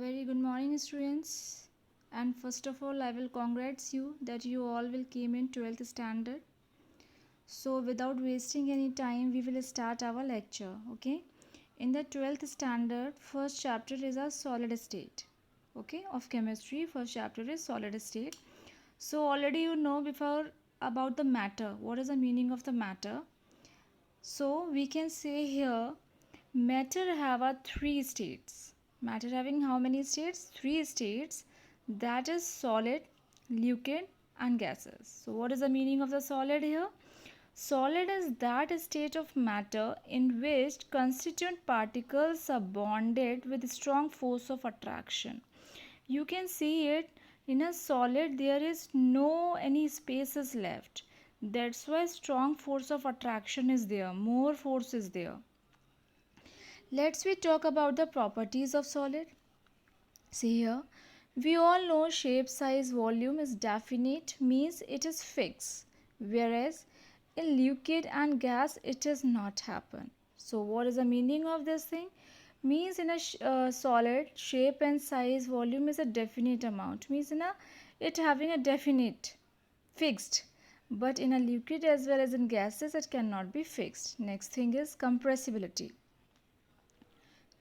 Very good morning, students. And first of all, I will congratulate you that you all will came in 12th standard. So without wasting any time, we will start our lecture. Okay. In the 12th standard, first chapter is a solid state. Okay. Of chemistry, first chapter is solid state. So already you know before about the matter. What is the meaning of the matter? So we can say here matter have a three states. Matter having how many states? Three states, that is solid, liquid and gases. So what is the meaning of the solid here? Solid is that state of matter in which constituent particles are bonded with strong force of attraction. You can see it in a solid, there is no any spaces left. That's why strong force of attraction is there, more force is there. Let's we talk about the properties of solid. See here, we all know shape, size, volume is definite, means it is fixed, whereas in liquid and gas it does not happen. So what is the meaning of this thing? Means in a solid, shape and size, volume is a definite amount, means in a it having a definite fixed, but in a liquid as well as in gases it cannot be fixed. Next thing is compressibility.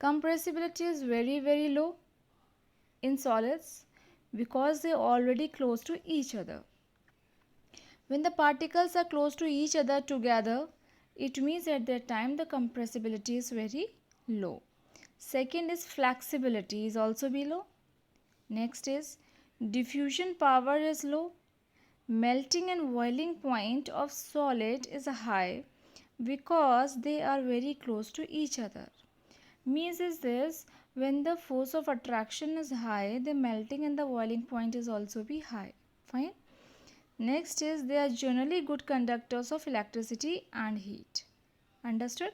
Compressibility is very low in solids because they are already close to each other. When the particles are close to each other together, it means at that time the compressibility is very low. Second is flexibility is also below. Next is diffusion power is low. Melting and boiling point of solid is high because they are very close to each other. Means is this, when the force of attraction is high, the melting and the boiling point is also be high. Fine. Next is they are generally good conductors of electricity and heat. Understood?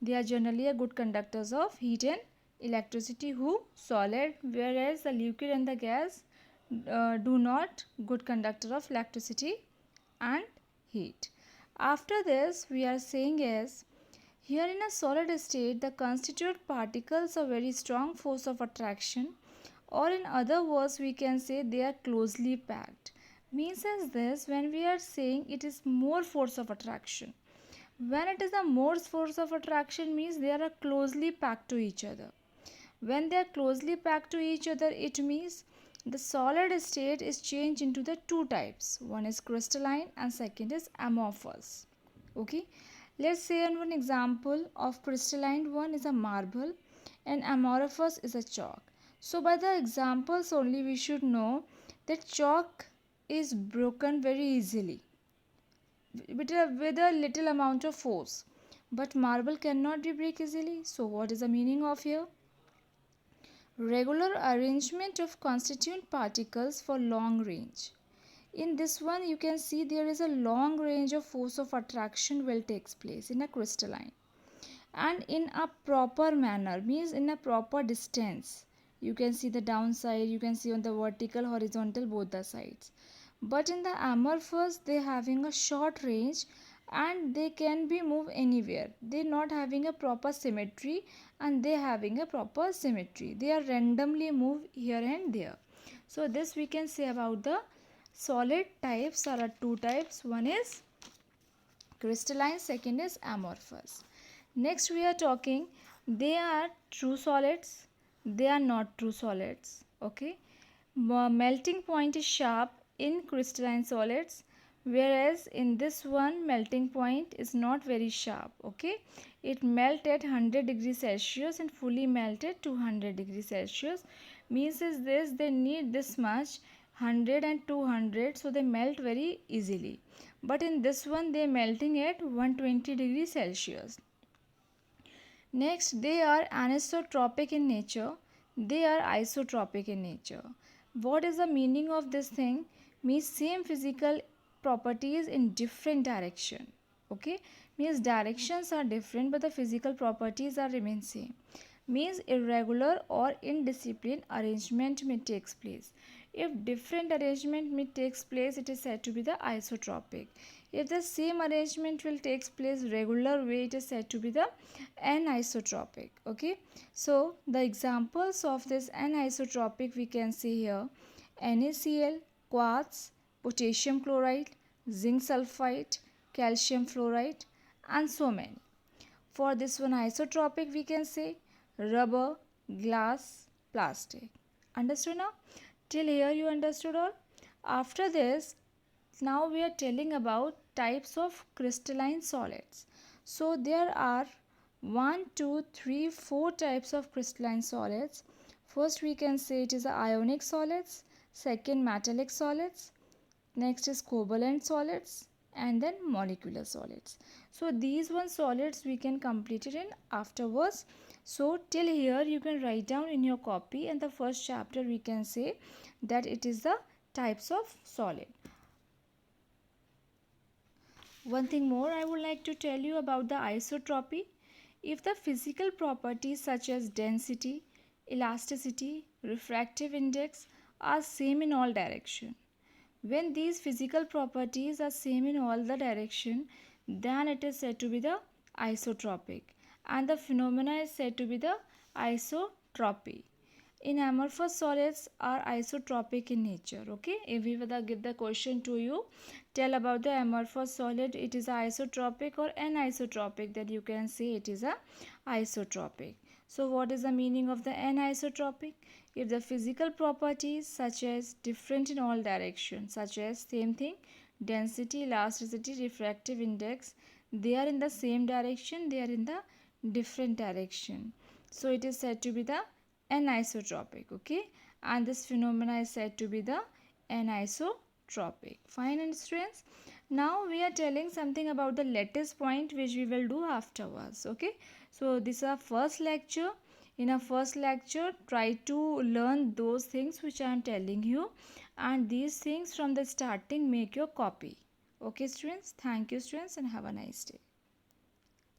They are generally a good conductors of heat and electricity. Who? Solid, whereas the liquid and the gas do not good conductor of electricity and heat. After this, we are saying is here in a solid state, the constituent particles are very strong force of attraction, or in other words, we can say they are closely packed. Means as this, when we are saying it is more force of attraction. When it is a more force of attraction means they are closely packed to each other. When they are closely packed to each other, it means the solid state is changed into the two types. One is crystalline and second is amorphous. Okay. Let's say on one example of crystalline one is a marble and amorphous is a chalk. So by the examples only we should know that chalk is broken very easily with a little amount of force, but marble cannot be break easily. So what is the meaning of here? Regular arrangement of constituent particles for long range. In this one you can see there is a long range of force of attraction will takes place in a crystalline, and in a proper manner means in a proper distance. You can see the downside, you can see on the vertical, horizontal, both the sides. But in the amorphous they having a short range and they can be moved anywhere. They not having a proper symmetry and they having a proper symmetry. They are randomly moved here and there. So this we can say about the solid types. Are two types. One is crystalline, second is amorphous. Next we are talking they are true solids, they are not true solids. Okay. Melting point is sharp in crystalline solids, whereas in this one melting point is not very sharp. Okay. It melt at 100 degrees Celsius and fully melt at 200 degrees Celsius. Means is this, they need this much 100 and 200, so they melt very easily. But in this one they melting at 120 degrees Celsius. Next, they are anisotropic in nature, they are isotropic in nature. What is the meaning of this thing? Means same physical properties in different direction. Okay, means directions are different but the physical properties are remain same. Means irregular or indisciplined arrangement may takes place. If different arrangement may takes place, it is said to be the isotropic. If the same arrangement will takes place regular way, it is said to be the anisotropic. Okay, so the examples of this anisotropic we can see here: NaCl, quartz, potassium chloride, zinc sulfide, calcium fluoride, and so many. For this one isotropic we can say rubber, glass, plastic. Understood now? Till here you understood all? After this, now we are telling about types of crystalline solids. So there are 1, 2, 3, 4 types of crystalline solids. First we can say it is ionic solids, second metallic solids, next is covalent solids, and then molecular solids. So these one solids we can complete it in afterwards. So till here you can write down in your copy, and the first chapter we can say that it is the types of solid. One thing more I would like to tell you about the isotropy. If the physical properties such as density, elasticity, refractive index are same in all direction, when these physical properties are same in all the direction, then it is said to be the isotropic, and the phenomena is said to be the isotropy. In amorphous solids are isotropic in nature. Okay, if we were give the question to you, tell about the amorphous solid, it is isotropic or anisotropic, that you can say it is a isotropic. So what is the meaning of the anisotropic? If the physical properties such as different in all directions, such as same thing, density, elasticity, refractive index, they are in the same direction, they are in the different direction, so it is said to be the anisotropic. Okay, and this phenomena is said to be the anisotropic. Fine, and students, now we are telling something about the lattice point, which we will do afterwards. Okay, so this is our first lecture. In our first lecture, try to learn those things which I am telling you, and these things from the starting make your copy. Okay students, thank you students, and have a nice day.